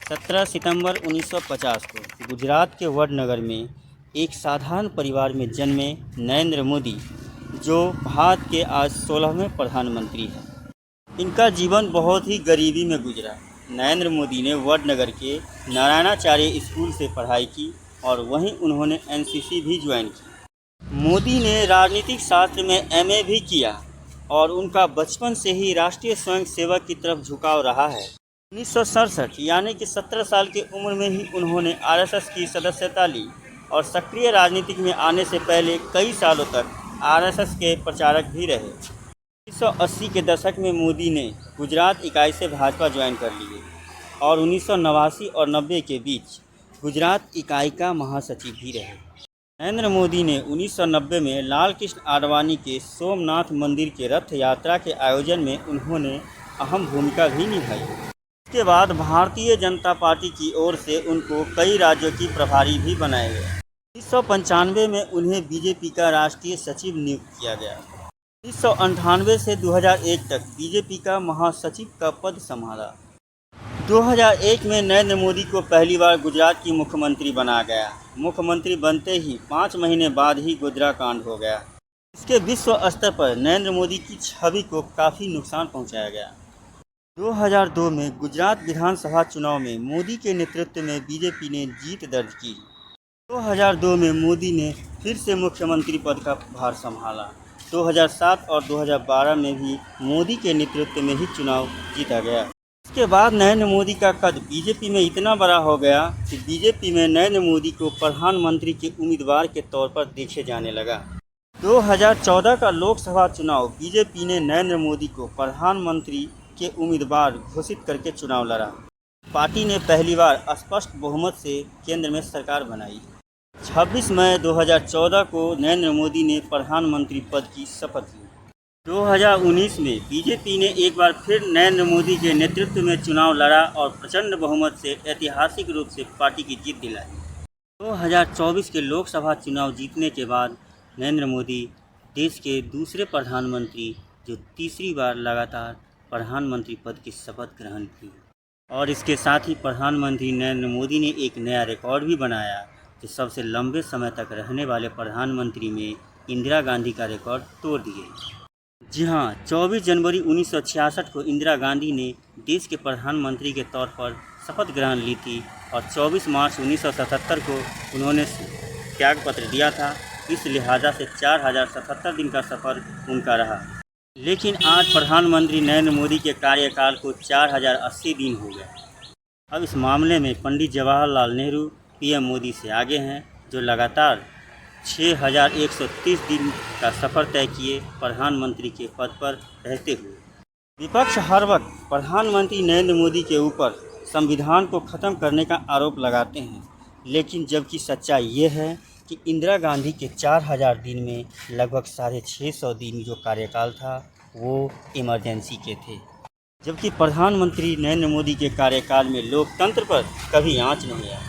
17 सितंबर 1950 को गुजरात के वडनगर में एक साधारण परिवार में जन्मे नरेंद्र मोदी, जो भारत के आज 16वें प्रधानमंत्री हैं। इनका जीवन बहुत ही गरीबी में गुजरा। नरेंद्र मोदी ने वडनगर के नारायणाचार्य स्कूल से पढ़ाई की और वहीं उन्होंने एनसीसी भी ज्वाइन की। मोदी ने राजनीतिक शास्त्र में एमए भी किया और उनका बचपन से ही राष्ट्रीय स्वयंसेवक की तरफ झुकाव रहा है। 1967 यानी कि 17 साल की उम्र में ही उन्होंने आरएसएस की सदस्यता ली और सक्रिय राजनीति में आने से पहले कई सालों तक आरएसएस के प्रचारक भी रहे। 1980 के दशक में मोदी ने गुजरात इकाई से भाजपा ज्वाइन कर लिए और 1989 और 90 के बीच गुजरात इकाई का महासचिव भी रहे। नरेंद्र मोदी ने 1990 में लाल कृष्ण आडवाणी के सोमनाथ मंदिर के रथ यात्रा के आयोजन में उन्होंने अहम भूमिका भी निभाई। इसके बाद भारतीय जनता पार्टी की ओर से उनको कई राज्यों की प्रभारी भी बनाए गए। 1995 में उन्हें बीजेपी का राष्ट्रीय सचिव नियुक्त किया गया। 1998 से 2001 तक बीजेपी का महासचिव का पद संभाला। 2001 में नरेंद्र मोदी को पहली बार गुजरात की मुख्यमंत्री बनाया गया। मुख्यमंत्री बनते ही 5 महीने बाद ही गोधरा कांड हो गया। इसके विश्व स्तर पर नरेंद्र मोदी की छवि को काफ़ी नुकसान पहुंचाया गया। 2002 में गुजरात विधानसभा चुनाव में मोदी के नेतृत्व में बीजेपी ने जीत दर्ज की। 2002 में मोदी ने फिर से मुख्यमंत्री पद का भार संभाला। 2007 और 2012 में भी मोदी के नेतृत्व में ही चुनाव जीता गया। इसके बाद नरेंद्र मोदी का कद बीजेपी में इतना बड़ा हो गया कि बीजेपी में नरेंद्र मोदी को प्रधानमंत्री के उम्मीदवार के तौर पर देखे जाने लगा। 2014 का लोकसभा चुनाव बीजेपी ने नरेंद्र मोदी को प्रधानमंत्री के उम्मीदवार घोषित करके चुनाव लड़ा। पार्टी ने पहली बार स्पष्ट बहुमत से केंद्र में सरकार बनाई। 26 मई 2014 को नरेंद्र मोदी ने प्रधानमंत्री पद की शपथ ली। 2019 में बीजेपी ने एक बार फिर नरेंद्र मोदी के नेतृत्व में चुनाव लड़ा और प्रचंड बहुमत से ऐतिहासिक रूप से पार्टी की जीत दिलाई। 2024 के लोकसभा चुनाव जीतने के बाद नरेंद्र मोदी देश के दूसरे प्रधानमंत्री जो तीसरी बार लगातार प्रधानमंत्री पद की शपथ ग्रहण की। और इसके साथ ही प्रधानमंत्री नरेंद्र मोदी ने एक नया रिकॉर्ड भी बनाया, जो सबसे लंबे समय तक रहने वाले प्रधानमंत्री में इंदिरा गांधी का रिकॉर्ड तोड़ दिए। जी हाँ, 24 जनवरी 1966 को इंदिरा गांधी ने देश के प्रधानमंत्री के तौर पर शपथ ग्रहण ली थी और 24 मार्च 1977 को उन्होंने त्यागपत्र दिया था। इस लिहाजा से 4077 दिन का सफ़र उनका रहा। लेकिन आज प्रधानमंत्री नरेंद्र मोदी के कार्यकाल को 4080 दिन हो गए। अब इस मामले में पंडित जवाहरलाल नेहरू पीएम मोदी से आगे हैं, जो लगातार 6130 दिन का सफ़र तय किए प्रधानमंत्री के पद पर रहते हुए। विपक्ष हर वक्त प्रधानमंत्री नरेंद्र मोदी के ऊपर संविधान को ख़त्म करने का आरोप लगाते हैं, लेकिन जबकि सच्चाई ये है कि इंदिरा गांधी के 4000 दिन में लगभग 650 दिन जो कार्यकाल था वो इमरजेंसी के थे, जबकि प्रधानमंत्री नरेंद्र मोदी के कार्यकाल में लोकतंत्र पर कभी आंच नहीं आया।